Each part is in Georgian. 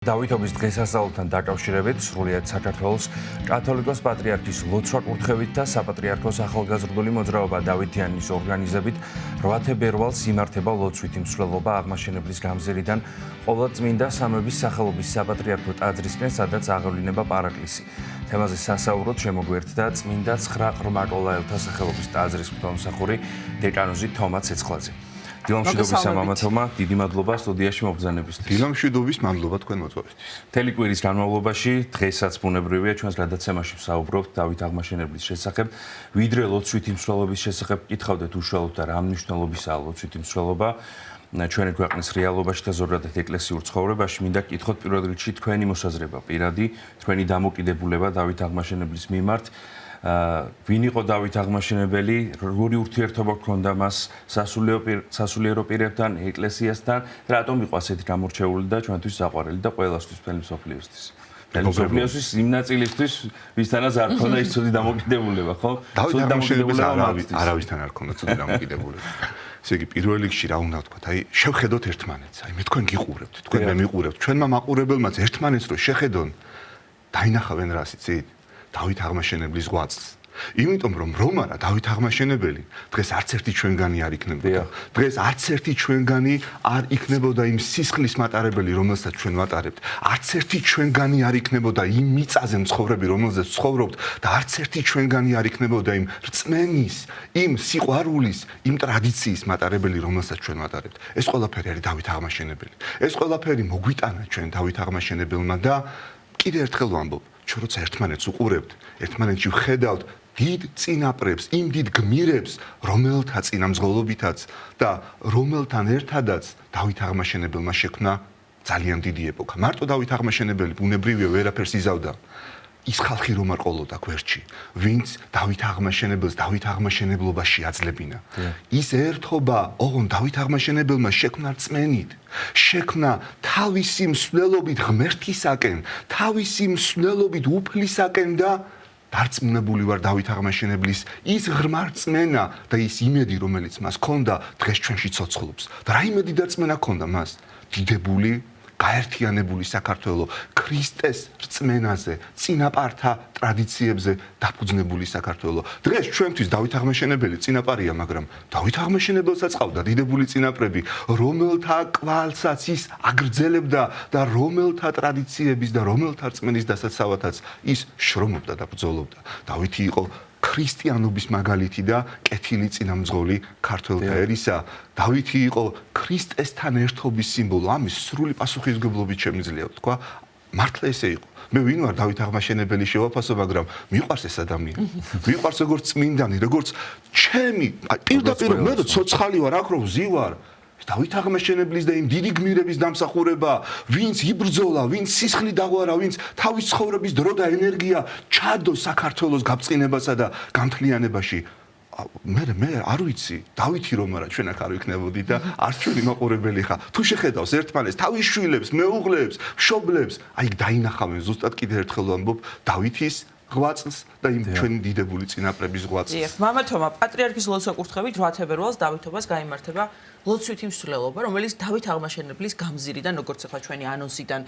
დავითობის დღესასწაულთან დაკავშირებით სრულიად საქართველოს კათოლიკოს პატრიარქის ლოცვა კურთხევით და საპატრიარქოს ახალგაზრდული მოძრაობა დავითიანის ორგანიზებით 8 თებერვალს იმართება ლოცვითი მსვლელობა აღმაშენებლის გამზირიდან ყოვლადწმინდა სამების სახელობის საპატრიარქო ტაძრისკენ, სადაც აღევლინება პარაკლისი. თემაზე სასაუბროდ შემოგვერთდა წმინდა 9 ყრმაკოლაელთა სახელობის ტაძრის მღვდელმსახური დეკანოზი თომა ცეცხლაძე. დილამშვიდობის სამამათომა, დიდი მადლობა სტუდიაში მობრძანებისთვის. დილამშვიდობის მადლობა თქვენ მოწვევისთვის. მთელი კვირის განმავლობაში დღესაც ბუნებრივია ჩვენს გადაცემაში ვსაუბრობთ დავით აღმაშენებლის შესახებ. ვიდრე ლოცვითი მსვლელობის შესახებ კითხავდეთ უშუალოდ და რა მნიშვნელობისაა ლოცვითი მსვლელობა ჩვენი ქვეყნის რეალობაში და ზოგადად ეკლესიურ ცხოვრებაში. მინდა გკითხოთ პირველ რიგში თქვენი მოსაზრება პირადი, თქვენი დამოკიდებულება დავით აღმაშენებლის მიმართ. ვინ იყო დავით აღმაშენებელი, როგორი ურთიერთობა ჰქონდა მას სასულიერო პირებთან, ეკლესიასთან, რატომ იყო ასეთი გამორჩეული და ჩვენთვის საყვარელი და ყველასთვის მთელი მსოფლიოსთვის. მთელი მსოფლიოსთვის იმ ნაწილისთვის, ვისთანაც არ ჰქონდა ის ცუდი დამოკიდებულება, ხო? დავით აღმაშენებელს არავისთან არ ჰქონდა ცუდი დამოკიდებულება. ესე იგი, პირველ რიგში რა უნდა ვთქვა, შევხედოთ ერთმანეთს. მე თქვენ გიყურებთ, თქვენ მე მიყურებთ. ჩვენმა მაყურებელმაც ერთმანეთს რო შეხედონ, დაინახავენ რას იცით? დავით აღმაშენებლის ღვაწლს. იმიტომ რომ რომა და დავით აღმაშენებელი დღეს არც ერთი ჩვენგანი არ იქნებოდა. დღეს არც ერთი ჩვენგანი არ იქნებოდა იმ სისხლის მატარებელი, რომელსაც ჩვენ ვატარებთ. არც ერთი ჩვენგანი არ იქნებოდა იმ მიწაზე მცხოვრები, რომელზეც ცხოვრობთ და არც ერთი ჩვენგანი არ იქნებოდა იმ რწმენის, იმ სიყვარულის, იმ ტრადიციის მატარებელი, რომელსაც ჩვენ ვატარებთ. ეს ყველაფერი არის დავით აღმაშენებელი. ეს ყველაფერი მოგვიტანა ჩვენ დავით აღმაშენებელმა და კიდე ერთხელ ვამბობ, ჩვენ როცა ერთმანეთს უყურებთ, ერთმანეთში ვხედავთ დიდ წინაპრებს, იმ დიდ გმირებს, რომელთა წინამძღოლობითაც და რომელთან ერთადაც დავით აღმაშენებელმა შექმნა ძალიან დიდი ეპოქა. მარტო დავით აღმაშენებელი ბუნებრივია ვერაფერს იზავდა. ის ხალხი რომ არ ყოლოდა გვერდში, ვინც დავით აღმაშენებელს დავით აღმაშენებლობაში აძლევინა. ის ერთობა, ოღონ დავით აღმაშენებელმა შექმნა რწმენით, შექმნა თავისი მსვლელობით ღმერთისაკენ, თავისი მსვლელობით უფლისაკენ და დარწმუნებული ვარ დავით აღმაშენებლის ის ღრმა რწმენა და ის იმედი, რომელიც მას ჰქონდა, დღეს ჩვენში ცოცხლობს. და რა იმედი და რწმენა ჰქონდა მას? დიდებული გაერთიანებული საქართველო, ქრისტეს რწმენაზე, წინაპართა ტრადიციებზე დაფუძნებული საქართველო. დღეს ჩვენთვის დავით აღმაშენებელი წინაპარია, მაგრამ დავით აღმაშენებელსაც ყავდა დიდებული წინაპრები, რომელთა კვალსაც ის აგრძელებდა და რომელთა ტრადიციების და რომელთა რწმენის დასაცავათაც ის შრომობდა და ბრძოლობდა. დავითი იყო ქრისტიანობის მაგალითი და კეთილი წინამძღოლი ქართველთა ერისა. დავითი იყო ქრისტესთან ერთობის სიმბოლო. ამის სრული პასუხისმგებლობით შემიძლია ვთქვა, მართლა ესე იყო. მე ვინ ვარ დავით აღმაშენებელი შევაფასო, მაგრამ მიყვარს ეს ადამიანი. მიყვარს როგორც წმინდანი, როგორც ჩემი, პირდაპირ მე რო ცოცხალი ვარ, აქ რო ვზივარ. დავით აღმაშენებლის და იმ დიდი გმირების დამსახურება, ვინც იბრძოლა, ვინც სისხლი დაღვარა, ვინც თავის ცხოვრების დრო და ენერგია ჩადო საქართველოს გაბწყინებასა და გამთლიანებაში. მე არ ვიცი, დავითი რომ არა ჩვენ აქ არ ვიქნებოდი და არც ჩვენი მაყურებელი ხა. თუ შეხედავს ერთმანეთს, თავის შვილებს, მეუღლებს, მშობლებს, აი დაინახავენ ზუსტად კიდე ერთხელ ვამბობ დავითის ღვაწლს და იმ ჩვენი დიდებული წინაპრების ღვაწლს. მამა თომა, პატრიარქის ლოცვა კურთხევით 8 თებერვალს დავითობას გაიმართება ლოცვითი მსვლელობა, რომელიც დავით აღმაშენებლის გამზირიდან, როგორც ახლა ჩვენი ანონსიდან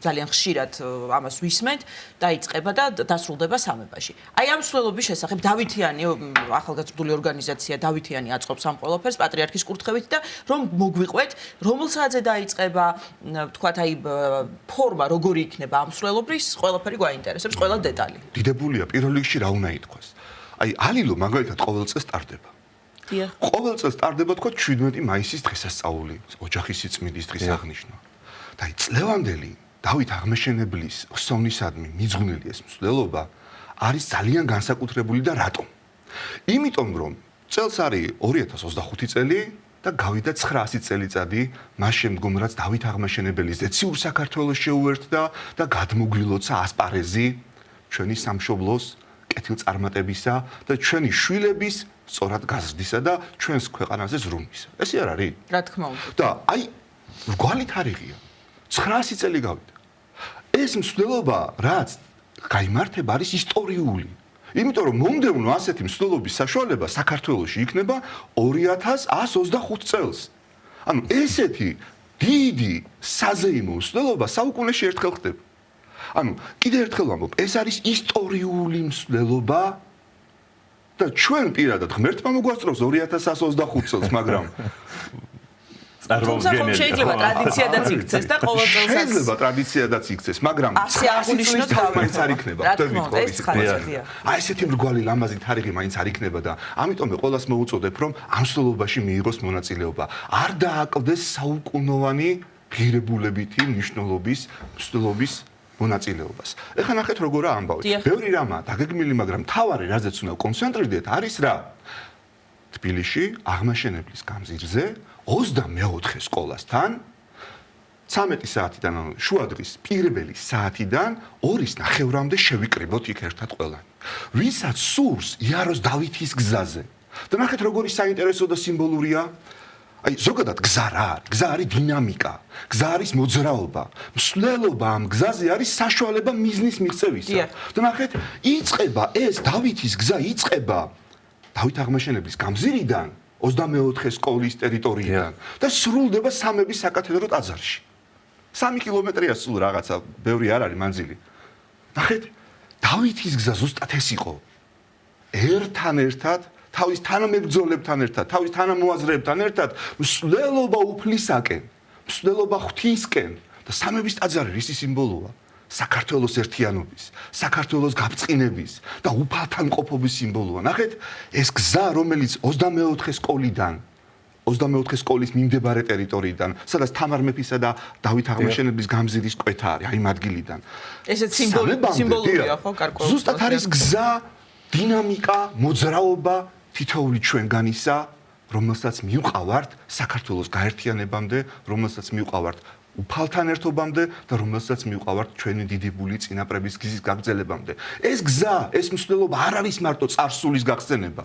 ძალიან ხშირად ამას ვისმენთ, დაიწყება და დასრულდება სამებაში. აი ამ მსვლელობის შესახებ დავითიანი ახალგაზრდული ორგანიზაცია დავითიანი აწყობს ამ ყველაფერს პატრიარქის კურთხევით და რომ მოგვიყვეთ, რომელ საათზე დაიწყება, თქვათ აი ფორმა როგორი იქნება ამ მსვლელობის, ყველაფერი გვაინტერესებს, ყველა დეტალი. დიდებულია პირველ რიგში რა უნდა ითქვას. აი ალილო მაგალითად ყოველ წელს ტარდება. ყოველ წელს ტარდება თქვა 17 მაისის დღესასწაული, ოჯახის სიწმინდის დღის აღნიშვნა. და აი წლევანდელი დავით აღმაშენებლის ხსოვნისადმი მიძღვნილი ეს მსვლელობა არის ძალიან განსაკუთრებული და რატომ? იმიტომ რომ წელს არის 2025 წელი და გავიდა 900 წელიწადი მას შემდგომ რაც დავით აღმაშენებელის ზეციურ საქართველოს შეუერთდა და გადმოგვილოცა ასპარეზი ჩვენი სამშობლოს კეთილწარმატებისა და ჩვენი შვილების სწორად გაზრდისა და ჩვენს ქვეყანაზე ზრუნვისა. ესე არ არის? რა თქმა უნდა. და აი რგვალი თარიღია. 900 წელი გავიდა. ეს მსვლელობა რაც გაიმართება არის ისტორიული. იმიტომ რომ მომდევნო ასეთი მსვლელობის საშუალება საქართველოში იქნება 2125 წელს. ანუ ესეთი დიდი საზეიმო მსვლელობა საუკუნეში ერთხელ ხდება. ანუ კიდე ერთხელ ვამბობ, ეს არის ისტორიული მსვლელობა და ჩვენ პირადად ღმერთმა მოგვასწროს 2025 წელს, მაგრამ თუმცა ხომ შეიძლება ტრადიციადაც იქცეს და ყოველ წელსაც შეიძლება ტრადიციადაც იქცეს, მაგრამ ასე აღნიშნოთ მაინც არ იქნება. ხვდებით ხო? აი ესეთი მრგვალი ლამაზი თარიღი მაინც არ იქნება და ამიტომ მე ყველას მოუწოდებ, რომ ამ მსვლელობაში მიიღოს მონაწილეობა. არ დააკლდეს საუკუნოვანი ღირებულებითი მნიშვნელობის მსვლელობის მონაწილეობას. ეხლა ნახეთ როგორა ამბავი. ბევრი რამაა დაგეგმილი, მაგრამ თავარი რაზეც უნდა კონცენტრირდეთ არის რა? თბილისში აღმაშენებლის გამზირზე 24 სკოლასთან 13 საათიდან, ანუ შუადღის პირველი საათიდან 2:30-მდე შევიკრიბოთ იქ ერთად ყველანი. ვისაც სურს იაროს დავითის გზაზე. და ნახეთ როგორი საინტერესო და სიმბოლურია. აი ზოგადად გზა რა არის? გზა არის დინამიკა, გზა არის მოძრაობა. მსვლელობა ამ გზაზე არის საშუალება მიზნის მიღწევისა. და ნახეთ, იწყება ეს დავითის გზა იწყება დავით აღმაშენებლის გამზირიდან 24 სკოლის ტერიტორიიდან და სრულდება სამების საკათედრო ტაძარში. 3 კილომეტრია სულ რაღაცა, ბევრი არ არის მანძილი. ნახეთ, დავითის გზა ზუსტად ეს იყო. ერთად თავის თანამებრძოლებთან ერთად, თავის თანამოაზრეებთან ერთად მსვლელობა უფლისაკენ, მსვლელობა ღვთისკენ და სამების ტაძარი რისი სიმბოლოა? საქართველოს ერთიანობის, საქართველოს გაბწყინების და უფალთან ყოფობის სიმბოლოა. ნახეთ, ეს გზა, რომელიც 24 სკოლიდან 24 სკოლის მიმდებარე ტერიტორიიდან, სადაც თამარ მეფისა და დავით აღმაშენებლის გამზირის კვეთა არის, აი იმ ადგილიდან. ესეც სიმბოლურია ხო, გარკვეულ. ზუსტად არის გზა, დინამიკა, მოძრაობა თითოეული ჩვენგანისა, რომელსაც მივყავართ საქართველოს გაერთიანებამდე, რომელსაც მივყავართ უფალთან ერთობამდე და რომელსაც მივყავართ ჩვენი დიდებული წინაპრების გზის გაგრძელებამდე. ეს გზა, ეს მსვლელობა არ არის მარტო წარსულის გახსენება.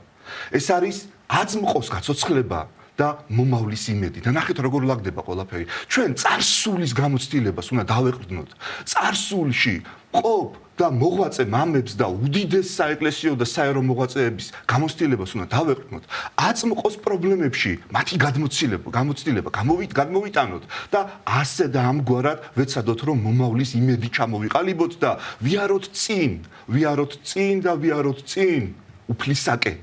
ეს არის აწმყოს გაცოცხლება და მომავლის იმედი. და ნახეთ როგორ ლაგდება ყველაფერი. ჩვენ წარსულის გამოცდილებას უნდა დავეყრდნოთ. წარსულში ყოფ და მოღვაწე მამებს და უდიდეს საეკლესიო და საერო მოღვაწეების გამოცდილებას უნდა დავეყრდნოთ. აწმყოს პრობლემებში მათი გამოცდილება გამოვიტანოთ და ასე და ამგვარად ვეცადოთ, რომ მომავლის იმედი ჩამოვიყალიბოთ და ვიაროთ წინ უფლისაკენ.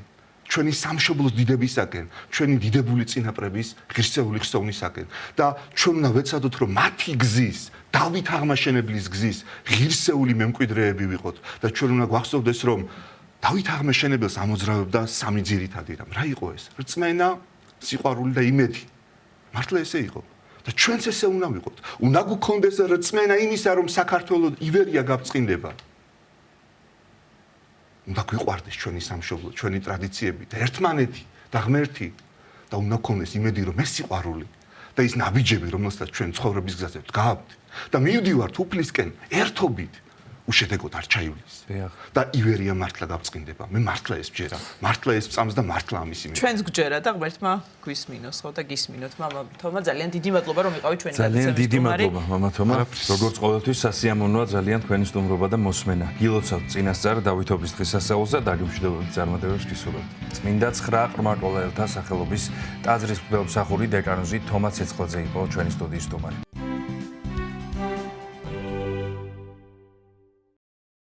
ჩვენი სამშობლოს დიდებისაკენ, ჩვენი დიდებული წინაპრების ღირსეული ხსოვნისაკენ და ჩვენ უნდა ვეცადოთ, რომ მათი გზის, დავით აღმაშენებლის გზის ღირსეული მემკვიდრეები ვიყოთ და ჩვენ უნდა გვახსოვდეს, რომ დავით აღმაშენებელს ამოძრავებდა სამი ძირითადი რამ. რა იყო ეს? რწმენა, სიყვარული და იმედი. მართლა ესე იყო. და ჩვენც ესე უნდა ვიყოთ. უნდა გვქონდეს რწმენა იმისა, რომ საქართველოს ივერია გაბწყინდება. უნდა გვიყვარდეს ჩვენი სამშობლო, ჩვენი ტრადიციები და ერთმანეთი და ღმერთი და უნდა გქონდეს იმედი, რომ ეს სიყვარული და ის ნაბიჯები, რომელსაც ჩვენ ცხოვრების გზაზე ვდგავთ და მივდივართ უფლისკენ ერთობით, უშედეგოდ არ ჩაივლის. და ივერია მართლა გაბწყინდება. მე მართლა ეს ვჯერა. მართლა ეს წამს და მართლა ამის იმედი. ჩვენს გვჯერა და ღმერთმა გვისმინოს ხო და გისმინოთ მამა თომა ძალიან დიდი მადლობა რომ იყავით ჩვენი ძალიან დიდი მადლობა მამა თომა. როგორც ყოველთვის სასიამოვნოა ძალიან თქვენი სტუმრობა და მოსმენა. გილოცავთ წინასწარ დავითობის დღესასწაულზე და გიმშვიდობებით წარმატებებს გისურვებთ. წმინდა 9 ყრმა კოლეელთა სახელობის ტაძრის მღვდელმსახური დეკანოზი თომა ცეცხლაძე იყო ჩვენი სტუდიის სტუმარი.